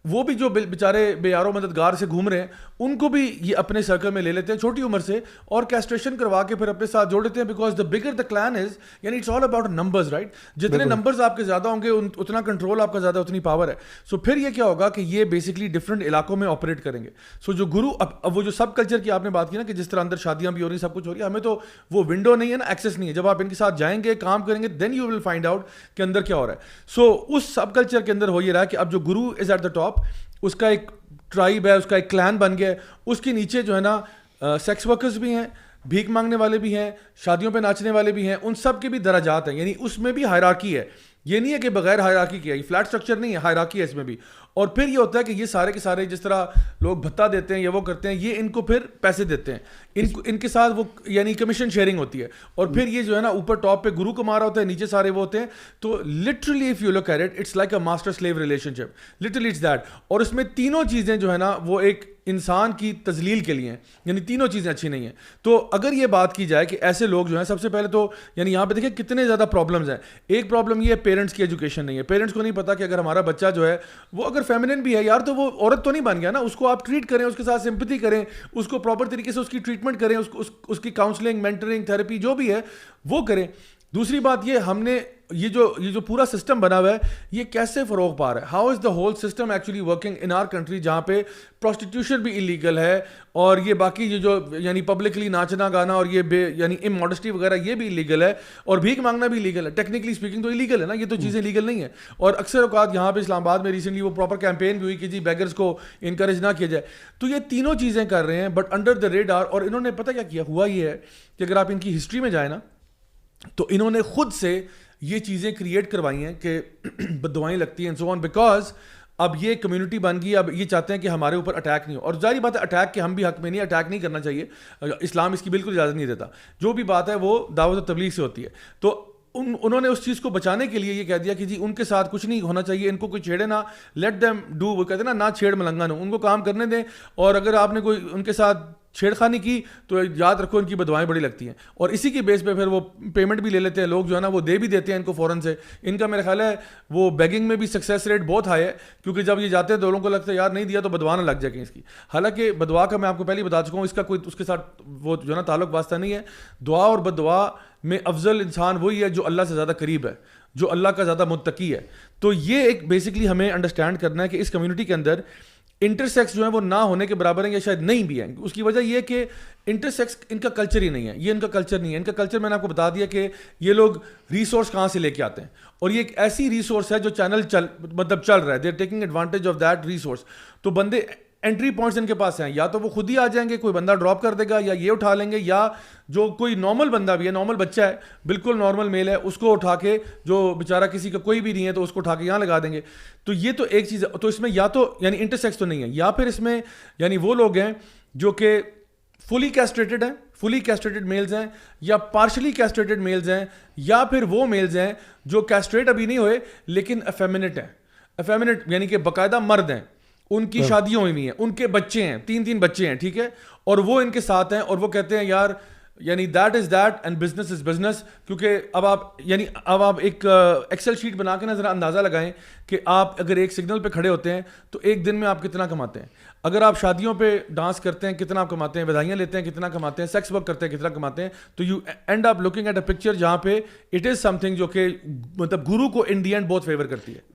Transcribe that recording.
وہ بھی جو بیچارے بے یارو مددگار سے گھوم رہے ہیں ان کو بھی یہ اپنے سرکل میں لے لیتے ہیں چھوٹی عمر سے, اور کیسٹریشن کروا کے پھر اپنے ساتھ جوڑ دیتے ہیں, بیکاز دا بگر دا کلان از, یعنی it's all about numbers, right. جتنے نمبرز آپ کے زیادہ ہوں گے اتنا کنٹرول آپ کا زیادہ, اتنی پاور ہے. سو پھر یہ کیا ہوگا کہ یہ بیسکلی ڈفرنٹ علاقوں میں آپریٹ کریں گے. سو جو گرو اب وہ جو سب کلچر کی آپ نے بات کی نا کہ جس طرح اندر شادیاں بھی ہو رہی ہیں, سب کچھ ہو رہی ہے, ہمیں تو وہ ونڈو نہیں ہے نا, ایکسیس نہیں ہے. جب آپ ان کے ساتھ جائیں گے, کام کریں گے, then you will find out کہ اندر کیا ہو رہا ہے. سو اس سب کلچر کے اندر ہو یہ رہا ہے کہ اب جو گرو از ایٹ دا ٹاپ, اس کا ایک ٹرائب ہے, اس کا ایک کلان بن گیا ہے. اس کے نیچے جو ہے نا سیکس ورکرز بھی ہیں, بھیک مانگنے والے بھی ہیں, شادیوں پہ ناچنے والے بھی ہیں, ان سب کے بھی درجات ہیں. یعنی اس میں بھی ہائرارکی ہے, یہ نہیں ہے کہ بغیر ہائرارکی کیا, یہ فلیٹ اسٹرکچر نہیں ہے, ہائرارکی ہے اس میں بھی. اور پھر یہ ہوتا ہے کہ یہ سارے کے سارے جس طرح لوگ بھتہ دیتے ہیں یا وہ کرتے ہیں, یہ ان کو پھر پیسے دیتے ہیں, ان کے ساتھ وہ یعنی کمیشن شیئرنگ ہوتی ہے. اور پھر یہ جو ہے نا اوپر ٹاپ پہ گرو کو مارا ہوتا ہے, نیچے سارے وہ ہوتے ہیں. تو literally if you look at it, it's like a master slave relationship, literally it's that. اور اس میں تینوں چیزیں جو ہے نا وہ ایک انسان کی تذلیل کے لیے ہیں, یعنی تینوں چیزیں اچھی نہیں ہیں. تو اگر یہ بات کی جائے کہ ایسے لوگ جو ہیں, سب سے پہلے تو یعنی یہاں پہ دیکھیں کتنے زیادہ پرابلمز ہیں. ایک پرابلم یہ ہے پیرنٹس کی ایجوکیشن نہیں ہے. پیرنٹس کو نہیں پتا کہ اگر ہمارا بچہ جو ہے وہ اگر فیمنن بھی ہے یار, تو وہ عورت تو نہیں بن گیا نا, اس کو آپ ٹریٹ کریں, اس کے ساتھ سمپتھی کریں, اس کو پراپر طریقے سے اس کی ٹریٹمنٹ کریں, اس کی کاؤنسلنگ, مینٹرنگ, تھراپی جو بھی ہے وہ کریں. دوسری بات یہ, ہم نے یہ جو پورا سسٹم بنا ہوا ہے یہ کیسے فروغ پا رہا ہے, how is the whole system actually working in our country, جہاں پہ پروسٹیٹیوشن بھی انلیگل ہے, اور یہ باقی یہ جو یعنی پبلکلی ناچنا گانا اور یہ یعنی اموڈسٹی وغیرہ یہ بھی انلیگل ہے, اور بھیک مانگنا بھی انلیگل ہے. ٹیکنیکلی اسپیکنگ تو انلیگل ہے نا, یہ تو چیزیں لیگل نہیں ہے. اور اکثر اوقات یہاں پہ اسلام آباد میں ریسنٹلی وہ پراپر کیمپین بھی ہوئی کہ جی بیگرز کو انکریج نہ کیا جائے. تو یہ تینوں چیزیں کر رہے ہیں بٹ انڈر دا ریڈار. اور انہوں نے پتہ کیا کیا, ہوا یہ ہے کہ اگر آپ ان کی ہسٹری میں جائیں نا تو انہوں نے خود سے یہ چیزیں کریٹ کروائی ہیں کہ بددعائیں لگتی ہیں سو آن, بیکاز اب یہ کمیونٹی بن گئی, اب یہ چاہتے ہیں کہ ہمارے اوپر اٹیک نہیں ہو. اور ظاہری بات ہے اٹیک کے ہم بھی حق میں نہیں, اٹیک نہیں کرنا چاہیے, اسلام اس کی بالکل اجازت نہیں دیتا. جو بھی بات ہے وہ دعوت و تبلیغ سے ہوتی ہے. تو انہوں نے اس چیز کو بچانے کے لیے یہ کہہ دیا کہ جی ان کے ساتھ کچھ نہیں ہونا چاہیے, ان کو کوئی چھیڑے نہ, لیٹ دیم ڈو, وہ کہتے ہیں نا چھیڑ ملنگا نو, ان کو کام کرنے دیں. اور اگر آپ نے کوئی ان کے ساتھ چھیڑخانی کی تو یاد رکھو ان کی بدوائیں بڑی لگتی ہیں. اور اسی کی بیس پہ پھر وہ پیمنٹ بھی لے لیتے ہیں لوگ جو ہے نا, وہ دے بھی دیتے ہیں ان کو فوراً سے. ان کا میرا خیال ہے وہ بیگنگ میں بھی سکسیس ریٹ بہت ہائی ہے, کیونکہ جب یہ جاتے ہیں تو لوگوں کو لگتا ہے یار نہیں دیا تو بدوا نہ لگ جائے گی اس کی. حالانکہ بدوا کا میں آپ کو پہلے بتا چکا ہوں, اس کا کوئی اس کے ساتھ وہ جو ہے نا تعلق واسطہ نہیں ہے. دعا اور بددعا میں افضل انسان وہی ہے جو اللہ سے زیادہ قریب ہے, جو اللہ کا زیادہ متقی ہے. تو یہ ایک بیسکلی ہمیں انڈرسٹینڈ کرنا ہے کہ اس کمیونٹی کے اندر انٹرسیکس جو ہے وہ نہ ہونے کے برابر ہیں یا شاید نہیں بھی ہیں. اس کی وجہ یہ کہ انٹرسیکس ان کا کلچر ہی نہیں ہے, یہ ان کا کلچر نہیں ہے. ان کا کلچر میں نے آپ کو بتا دیا کہ یہ لوگ ریسورس کہاں سے لے کے آتے ہیں, اور یہ ایک ایسی ریسورس ہے جو چینل چل رہا ہے, they are taking advantage of that resource. تو بندے انٹری پوائنٹس ان کے پاس ہیں, یا تو وہ خود ہی آ جائیں گے, کوئی بندہ ڈراپ کر دے گا, یا یہ اٹھا لیں گے, یا جو کوئی نارمل بندہ بھی ہے, نارمل بچہ ہے, بالکل نارمل میل ہے, اس کو اٹھا کے, جو بیچارہ کسی کا کوئی بھی نہیں ہے تو اس کو اٹھا کے یہاں لگا دیں گے. تو یہ تو ایک چیز ہے. تو اس میں یا تو یعنی انٹرسیکس تو نہیں ہے, یا پھر اس میں یعنی وہ لوگ ہیں جو کہ فلی کیسٹریٹڈ ہیں, فلی کیسٹریٹڈ میلز ہیں, یا پارشلی کیسٹریٹڈ میلز ہیں, یا پھر وہ میلز ہیں جو کیسٹریٹ ابھی نہیں ہوئے لیکن افیمنٹ ہیں. افیمنٹ یعنی کہ باقاعدہ مرد ہیں, ان کی شادیاں ہوئی ہیں, ان کے بچے ہیں, 3 بچے ہیں, ٹھیک ہے, اور وہ ان کے ساتھ ہیں, اور وہ کہتے ہیں یار یعنی that is that and business is business. کیونکہ اب آپ ایک ایکسل شیٹ بنا کے نا ذرا اندازہ لگائیں کہ آپ اگر ایک سگنل پہ کھڑے ہوتے ہیں تو ایک دن میں آپ کتنا کماتے ہیں. اگر آپ شادیوں پہ ڈانس کرتے ہیں کتنا آپ کماتے ہیں, بدھائیاں لیتے ہیں کتنا کماتے ہیں, سیکس ورک کرتے ہیں کتنا کماتے ہیں. تو you end up looking at a picture جہاں پہ اٹ از سم تھنگ جو کہ مطلب گرو کو ان دی اینڈ بہت فیور کرتی ہے.